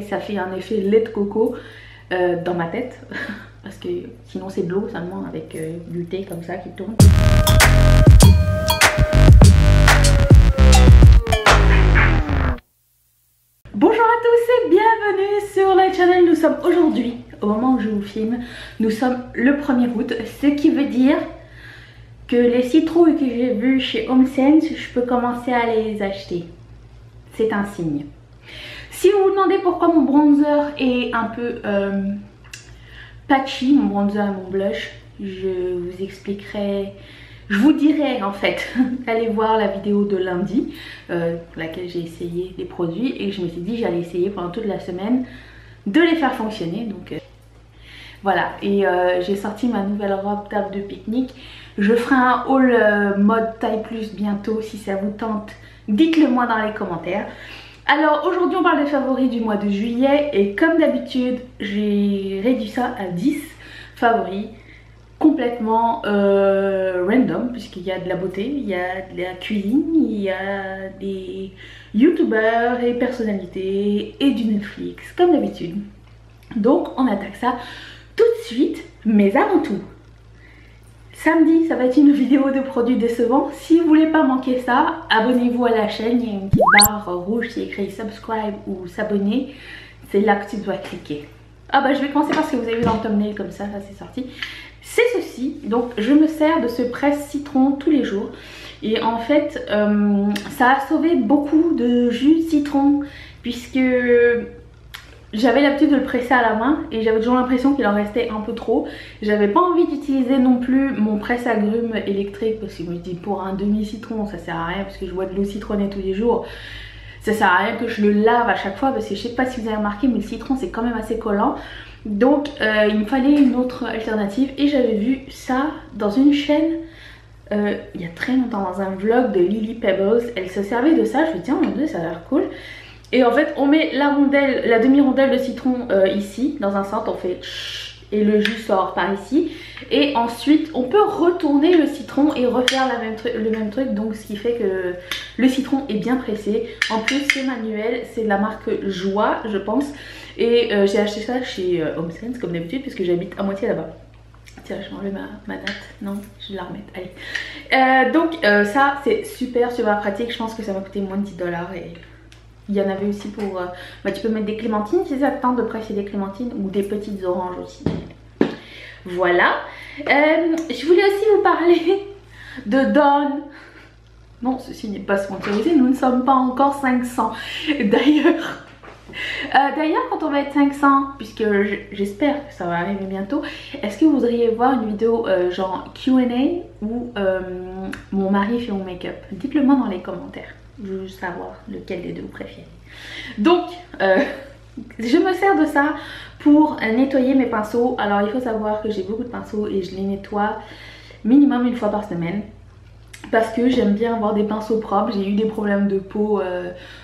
Ça fait un effet lait de coco dans ma tête. Parce que sinon c'est de l'eau seulement avec du thé comme ça qui tourne. Bonjour à tous et bienvenue sur la chaîne. Nous sommes aujourd'hui, au moment où je vous filme, nous sommes le 1er août. Ce qui veut dire que les citrouilles que j'ai vues chez HomeSense, je peux commencer à les acheter. C'est un signe. Si vous vous demandez pourquoi mon bronzer est un peu patchy, mon bronzer et mon blush, je vous expliquerai, je vous dirai en fait, allez voir la vidéo de lundi, pour laquelle j'ai essayé les produits et je me suis dit j'allais essayer pendant toute la semaine de les faire fonctionner. Donc voilà, et j'ai sorti ma nouvelle robe table de pique-nique. Je ferai un haul mode taille plus bientôt, si ça vous tente, dites-le moi dans les commentaires. Alors aujourd'hui on parle des favoris du mois de juillet et comme d'habitude j'ai réduit ça à 10 favoris complètement random, puisqu'il y a de la beauté, il y a de la cuisine, il y a des youtubeurs et personnalités et du Netflix comme d'habitude. Donc on attaque ça tout de suite, mais avant tout, samedi, ça va être une vidéo de produits décevants. Si vous voulez pas manquer ça, abonnez-vous à la chaîne. Il y a une petite barre rouge qui est écrit subscribe ou s'abonner. C'est là que tu dois cliquer. Ah bah je vais commencer par ce que vous avez vu dans le thumbnail, comme ça c'est sorti. C'est ceci. Donc je me sers de ce presse citron tous les jours. Et en fait, ça a sauvé beaucoup de jus de citron puisque j'avais l'habitude de le presser à la main et j'avais toujours l'impression qu'il en restait un peu trop. J'avais pas envie d'utiliser non plus mon presse-agrumes électrique parce que je me dis pour un demi-citron ça sert à rien parce que je bois de l'eau citronnée tous les jours. Ça sert à rien que je le lave à chaque fois parce que je sais pas si vous avez remarqué mais le citron c'est quand même assez collant. Donc il me fallait une autre alternative et j'avais vu ça dans une chaîne il y a très longtemps dans un vlog de Lily Pebbles. Elle se servait de ça, je me dis tiens mon dieu ça a l'air cool. Et en fait on met la rondelle, la demi-rondelle de citron ici dans un centre, on fait et le jus sort par ici. Et ensuite on peut retourner le citron et refaire le même truc. Donc ce qui fait que le citron est bien pressé. En plus c'est manuel, c'est de la marque Joie je pense. Et j'ai acheté ça chez HomeSense comme d'habitude puisque j'habite à moitié là-bas. Tiens, je vais enlever ma date. Non, je vais la remettre. Allez. Donc ça c'est super pratique. Je pense que ça m'a coûté moins de 10 $. Et il y en avait aussi pour... bah, tu peux mettre des clémentines si ça te tente de presser des clémentines ou des petites oranges aussi. Voilà. Je voulais aussi vous parler de Dawn. Non, ceci n'est pas sponsorisé. Nous ne sommes pas encore 500. D'ailleurs... quand on va être 500, puisque j'espère que ça va arriver bientôt, est-ce que vous voudriez voir une vidéo genre Q&A où mon mari fait mon make-up? Dites-le moi dans les commentaires. Je veux savoir lequel des deux vous préférez. Donc, je me sers de ça pour nettoyer mes pinceaux. Alors, il faut savoir que j'ai beaucoup de pinceaux et je les nettoie minimum une fois par semaine. Parce que j'aime bien avoir des pinceaux propres. J'ai eu des problèmes de peau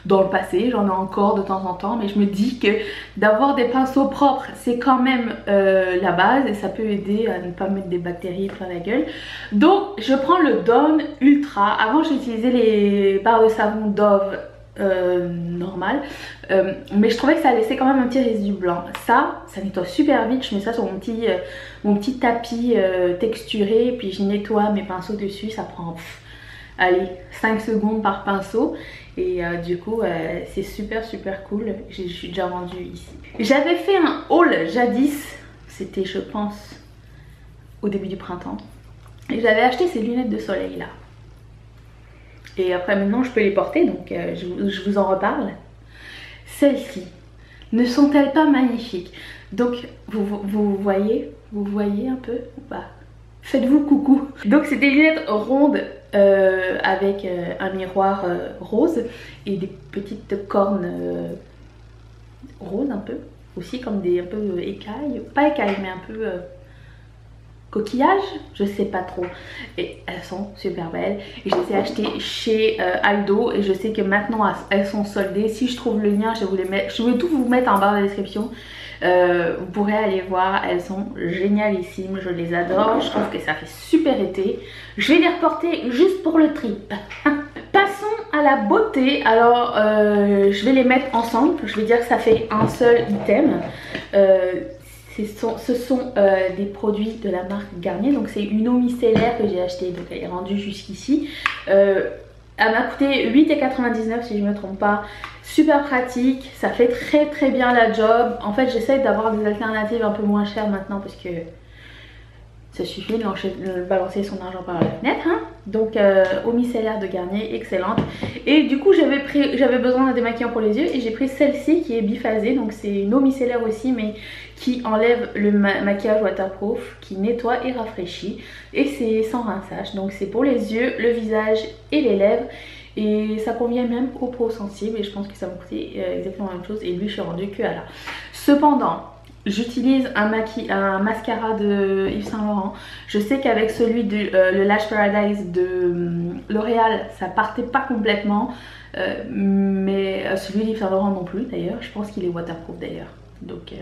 dans le passé, j'en ai encore de temps en temps, mais je me dis que d'avoir des pinceaux propres c'est quand même la base et ça peut aider à ne pas mettre des bactéries plein la gueule. Donc je prends le Dawn Ultra. Avant j'utilisais les barres de savon Dove normal, mais je trouvais que ça laissait quand même un petit résidu blanc. Ça nettoie super vite. Je mets ça sur mon petit tapis texturé, puis je nettoie mes pinceaux dessus. Ça prend allez 5 secondes par pinceau et du coup c'est super cool. Je suis déjà rendue ici. J'avais fait un haul jadis, c'était je pense au début du printemps, et j'avais acheté ces lunettes de soleil là. Et après maintenant je peux les porter, donc je vous en reparle. Celles-ci, ne sont-elles pas magnifiques? Donc vous voyez un peu ou pas? Faites-vous coucou. Donc c'est des lunettes rondes avec un miroir rose et des petites cornes roses un peu. Aussi comme des un peu écailles, pas écailles mais un peu... coquillage, je sais pas trop, et elles sont super belles et je les ai achetées chez Aldo et je sais que maintenant elles sont soldées. Si je trouve le lien je vais vous les mettre, je vais tout vous mettre en barre de description. Vous pourrez aller voir, elles sont génialissimes, je les adore, je trouve que ça fait super été. Je vais les reporter juste pour le trip. Passons à la beauté. Alors je vais les mettre ensemble, je vais dire que ça fait un seul item. Ce sont des produits de la marque Garnier, donc c'est une eau micellaire que j'ai achetée, donc elle est rendue jusqu'ici. Elle m'a coûté 8,99 si je ne me trompe pas. Super pratique, ça fait très bien la job. En fait j'essaie d'avoir des alternatives un peu moins chères maintenant parce que ça suffit de balancer son argent par la fenêtre, hein. Donc eau micellaire de Garnier, excellente. Et du coup j'avais besoin d'un démaquillant pour les yeux et j'ai pris celle-ci qui est biphasée. Donc c'est une eau micellaire aussi mais qui enlève le maquillage waterproof, qui nettoie et rafraîchit. Et c'est sans rinçage, donc c'est pour les yeux, le visage et les lèvres. Et ça convient même aux peaux sensibles et je pense que ça m'a coûté exactement la même chose. Et lui je suis rendue que à là. Cependant, j'utilise un mascara de Yves Saint Laurent. Je sais qu'avec celui de le Lash Paradise de L'Oréal, ça partait pas complètement. Mais celui d'Yves Saint Laurent non plus d'ailleurs. Je pense qu'il est waterproof d'ailleurs. Donc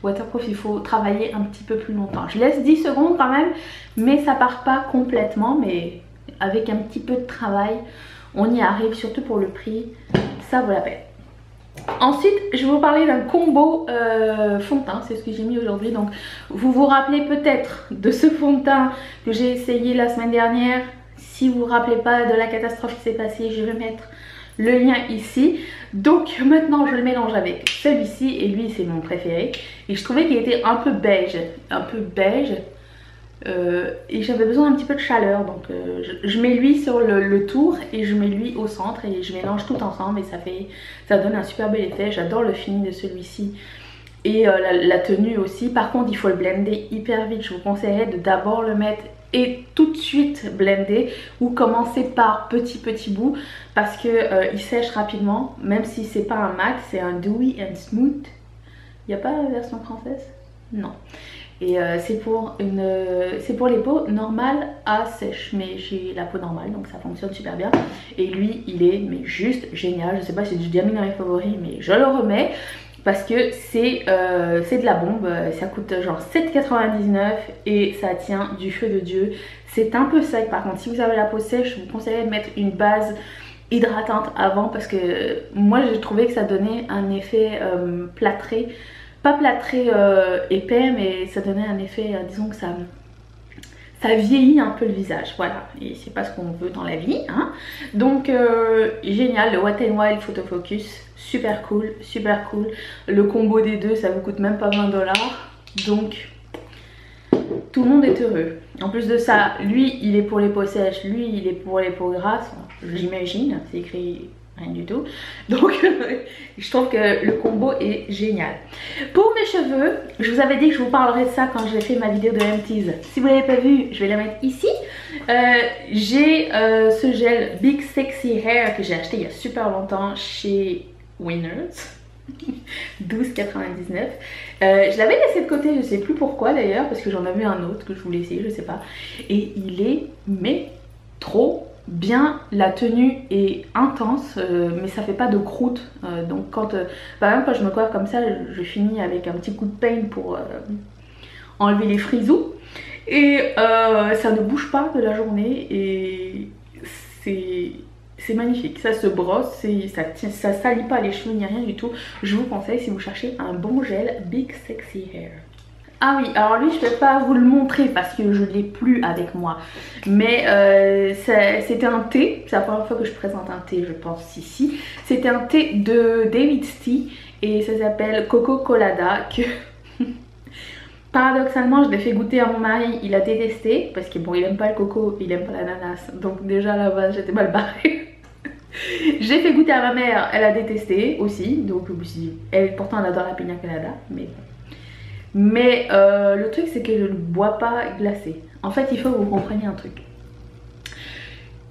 waterproof, il faut travailler un petit peu plus longtemps. Je laisse 10 secondes quand même, mais ça part pas complètement. Mais avec un petit peu de travail, on y arrive, surtout pour le prix. Ça vaut la peine. Ensuite, je vais vous parler d'un combo fond de teint, c'est ce que j'ai mis aujourd'hui. Donc, vous vous rappelez peut-être de ce fond de teint que j'ai essayé la semaine dernière. Si vous ne vous rappelez pas de la catastrophe qui s'est passée, je vais mettre le lien ici. Donc, maintenant, je le mélange avec celui-ci et lui, c'est mon préféré. Et je trouvais qu'il était un peu beige, et j'avais besoin d'un petit peu de chaleur, donc je mets lui sur le tour et je mets lui au centre et je mélange tout ensemble et ça donne un super bel effet. J'adore le fini de celui-ci et la tenue aussi. Par contre il faut le blender hyper vite, je vous conseillerais de d'abord le mettre et tout de suite blender ou commencer par petit bout parce que il sèche rapidement, même si c'est pas un mat, c'est un dewy and smooth. Il n'y a pas la version française? Non. Et c'est pour les peaux normales à sèche, mais j'ai la peau normale donc ça fonctionne super bien. Et lui il est mais juste génial. Je sais pas si j'ai déjà mis dans mes favoris mais je le remets parce que c'est de la bombe. Ça coûte genre 7,99 et ça tient du feu de Dieu. C'est un peu sec par contre, si vous avez la peau sèche je vous conseillerais de mettre une base hydratante avant parce que moi j'ai trouvé que ça donnait un effet plâtré. Pas plâtré épais, mais ça donnait un effet, disons que ça vieillit un peu le visage, voilà. Et c'est pas ce qu'on veut dans la vie, hein. Donc génial, le Wet n Wild Photo Focus, super cool, super cool. Le combo des deux, ça vous coûte même pas 20 $. Donc tout le monde est heureux. En plus de ça, lui il est pour les peaux sèches, lui il est pour les peaux grasses, j'imagine, c'est écrit rien du tout. Donc je trouve que le combo est génial. Pour mes cheveux, je vous avais dit que je vous parlerais de ça quand j'ai fait ma vidéo de empties. Si vous ne l'avez pas vu, je vais la mettre ici. J'ai ce gel Big Sexy Hair que j'ai acheté il y a super longtemps chez Winners. 12,99. Je l'avais laissé de côté, je sais plus pourquoi d'ailleurs, parce que j'en avais un autre que je voulais essayer, je sais pas. Et il est mais trop bien, la tenue est intense mais ça fait pas de croûte, donc quand par exemple quand je me coiffe comme ça je finis avec un petit coup de peigne pour enlever les frisous et ça ne bouge pas de la journée et c'est magnifique, ça se brosse, ça salit pas les cheveux ni rien du tout. Je vous conseille si vous cherchez un bon gel Big Sexy Hair. Ah oui, alors lui je ne vais pas vous le montrer parce que je ne l'ai plus avec moi. Mais c'était un thé, c'est la première fois que je présente un thé je pense ici. C'était un thé de David's Tea et ça s'appelle Coco Colada que paradoxalement je l'ai fait goûter à mon mari, il a détesté parce que bon il aime pas le coco, il aime pas l'ananas. Donc déjà à la base j'étais mal barrée. J'ai fait goûter à ma mère, elle a détesté aussi. Donc je me suis dit, elle pourtant elle adore la pina colada mais bon. Mais le truc c'est que je ne bois pas glacé. En fait il faut que vous compreniez un truc.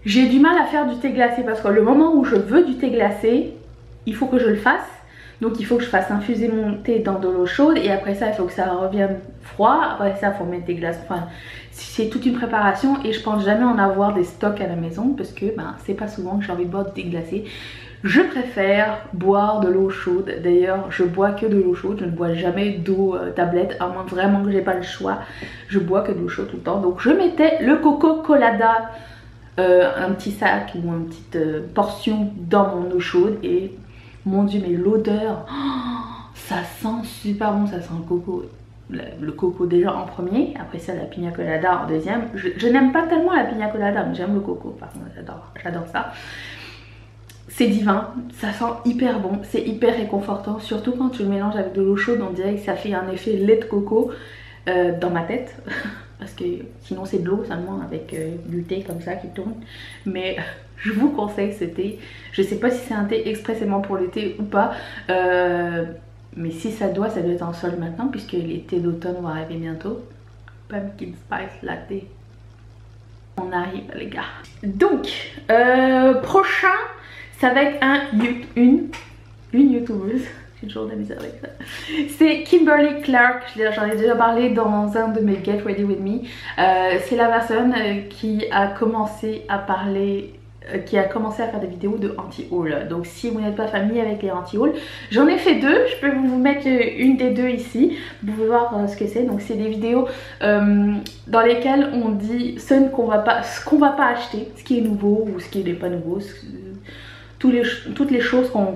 J'ai du mal à faire du thé glacé parce que le moment où je veux du thé glacé, il faut que je le fasse. Donc il faut que je fasse infuser mon thé dans de l'eau chaude et après ça il faut que ça revienne froid. Après ça il faut mettre des glaces. Enfin c'est toute une préparation et je pense jamais en avoir des stocks à la maison parce que ben, c'est pas souvent que j'ai envie de boire du thé glacé. Je préfère boire de l'eau chaude. D'ailleurs je bois que de l'eau chaude, je ne bois jamais d'eau tablette à moins vraiment que j'ai pas le choix. Je bois que de l'eau chaude tout le temps. Donc je mettais le Coco Colada un petit sac ou une petite portion dans mon eau chaude et mon dieu mais l'odeur, oh, ça sent super bon, ça sent le coco. Le coco déjà en premier, après ça la pina colada en deuxième. Je n'aime pas tellement la pina colada mais j'aime le coco, par contre j'adore ça. C'est divin, ça sent hyper bon, c'est hyper réconfortant, surtout quand tu le mélanges avec de l'eau chaude, on dirait que ça fait un effet lait de coco dans ma tête. Parce que sinon c'est de l'eau seulement avec du thé comme ça qui tourne. Mais je vous conseille ce thé. Je sais pas si c'est un thé expressément pour l'été ou pas. Mais si ça doit être en solde maintenant puisque les thés d'automne vont arriver bientôt. Pumpkin Spice Latte. On arrive les gars. Donc, prochain, ça va être une youtubeuse. J'ai toujours de la misère avec ça. C'est Kimberly Clark, j'en ai déjà parlé dans un de mes Get Ready With Me. C'est la personne qui a commencé à parler, qui a commencé à faire des vidéos de anti-haul. Donc si vous n'êtes pas familier avec les anti-haul, j'en ai fait deux, je peux vous mettre une des deux ici. Vous pouvez voir ce que c'est. Donc c'est des vidéos dans lesquelles on dit ce qu'on va pas acheter, ce qui est nouveau ou ce qui n'est pas nouveau, toutes les choses qu'on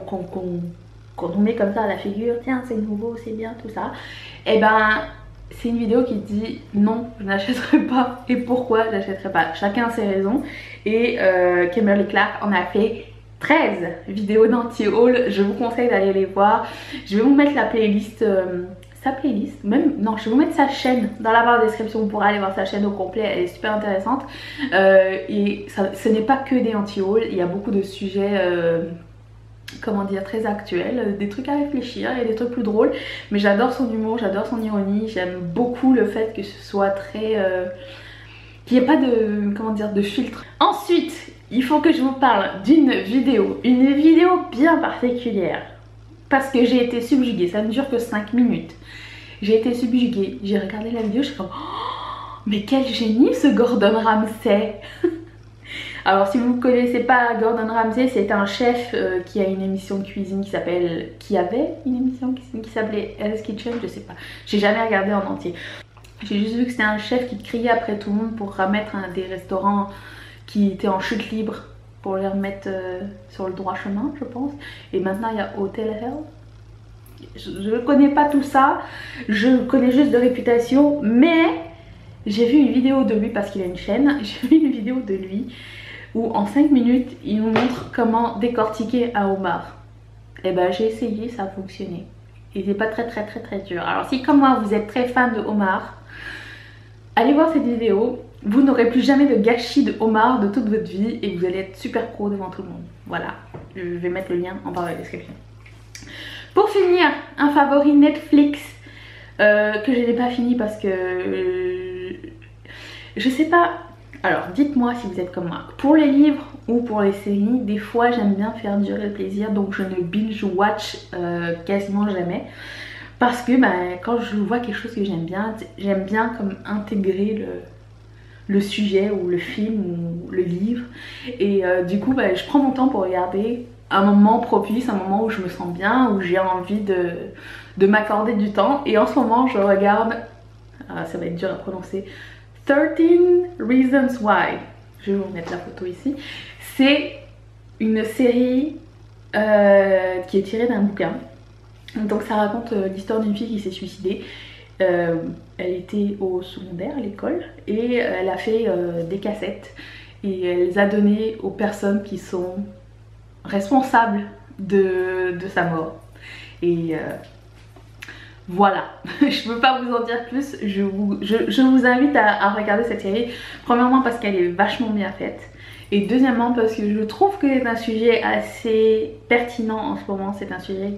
nous met comme ça à la figure, tiens c'est nouveau, c'est bien, tout ça. Et ben c'est une vidéo qui dit non, je n'achèterai pas et pourquoi je n'achèterai pas. Chacun a ses raisons et Kimberly Clark en a fait 13 vidéos d'anti-haul, je vous conseille d'aller les voir. Je vais vous mettre la playlist, sa playlist, même non je vais vous mettre sa chaîne dans la barre de description, vous pourrez aller voir sa chaîne au complet, elle est super intéressante. Et ce n'est pas que des anti-haul, il y a beaucoup de sujets comment dire, très actuel, des trucs à réfléchir, il y a des trucs plus drôles, mais j'adore son humour, j'adore son ironie, j'aime beaucoup le fait que ce soit très qu'il n'y ait pas de, comment dire, de filtre. Ensuite, il faut que je vous parle d'une vidéo, une vidéo bien particulière, parce que j'ai été subjuguée, ça ne dure que 5 minutes. J'ai été subjuguée, j'ai regardé la vidéo, je suis comme oh, mais quel génie ce Gordon Ramsay. Alors si vous ne connaissez pas Gordon Ramsay, c'est un chef qui a une émission de cuisine qui avait une émission de cuisine qui s'appelait Hell's Kitchen, je sais pas. J'ai jamais regardé en entier. J'ai juste vu que c'était un chef qui criait après tout le monde pour remettre des restaurants qui étaient en chute libre, pour les remettre sur le droit chemin, je pense. Et maintenant il y a Hotel Hell. Je ne connais pas tout ça, je connais juste de réputation, mais j'ai vu une vidéo de lui parce qu'il a une chaîne. J'ai vu une vidéo de lui où en 5 minutes il nous montre comment décortiquer un homard. Et ben j'ai essayé, ça a fonctionné. Il n'est pas très dur. Alors si comme moi vous êtes très fan de homard, allez voir cette vidéo. Vous n'aurez plus jamais de gâchis de homard de toute votre vie et vous allez être super pro devant tout le monde. Voilà, je vais mettre le lien en barre de description. Pour finir, un favori Netflix que je n'ai pas fini parce que je sais pas. Alors dites-moi si vous êtes comme moi. Pour les livres ou pour les séries, des fois j'aime bien faire durer le plaisir, donc je ne binge watch quasiment jamais. Parce que quand je vois quelque chose que j'aime bien comme intégrer le sujet ou le film ou le livre. Et du coup je prends mon temps pour regarder un moment propice, un moment où je me sens bien, où j'ai envie de m'accorder du temps. Et en ce moment je regarde, ça va être dur à prononcer, 13 Reasons Why. Je vais vous mettre la photo ici. C'est une série qui est tirée d'un bouquin. Donc ça raconte l'histoire d'une fille qui s'est suicidée. Elle était au secondaire à l'école et elle a fait des cassettes et elle les a données aux personnes qui sont responsables de sa mort. Et voilà, je ne peux pas vous en dire plus, je vous invite à regarder cette série. Premièrement parce qu'elle est vachement bien faite. Et deuxièmement parce que je trouve que c'est un sujet assez pertinent en ce moment. C'est un sujet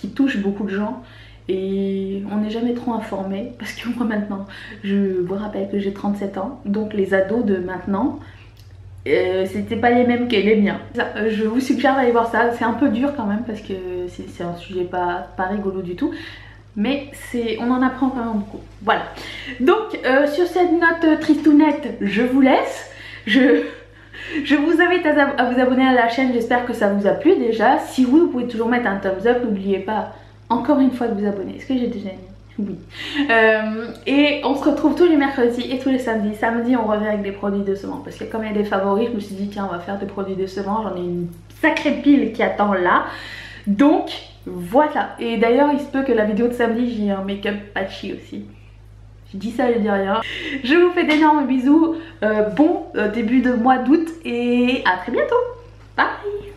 qui touche beaucoup de gens. Et on n'est jamais trop informé. Parce que moi maintenant, je vous rappelle que j'ai 37 ans. Donc les ados de maintenant, c'était pas les mêmes que les miens. Je vous suggère d'aller voir ça. C'est un peu dur quand même parce que c'est un sujet pas rigolo du tout. Mais on en apprend quand même beaucoup. Voilà. Donc sur cette note tristounette, je vous laisse. Je vous invite à vous abonner à la chaîne. J'espère que ça vous a plu déjà. Si oui, vous pouvez toujours mettre un thumbs up. N'oubliez pas encore une fois de vous abonner. Est-ce que j'ai déjà dit? Oui. Et on se retrouve tous les mercredis et tous les samedis. Samedi, on revient avec des produits de semence. Parce que comme il y a des favoris, je me suis dit, tiens, on va faire des produits de semence. J'en ai une sacrée pile qui attend là. Donc, voilà. Et d'ailleurs, il se peut que la vidéo de samedi, j'ai un make-up patchy aussi. Je dis ça, je dis rien. Je vous fais d'énormes bisous. Bon début de mois d'août et à très bientôt. Bye!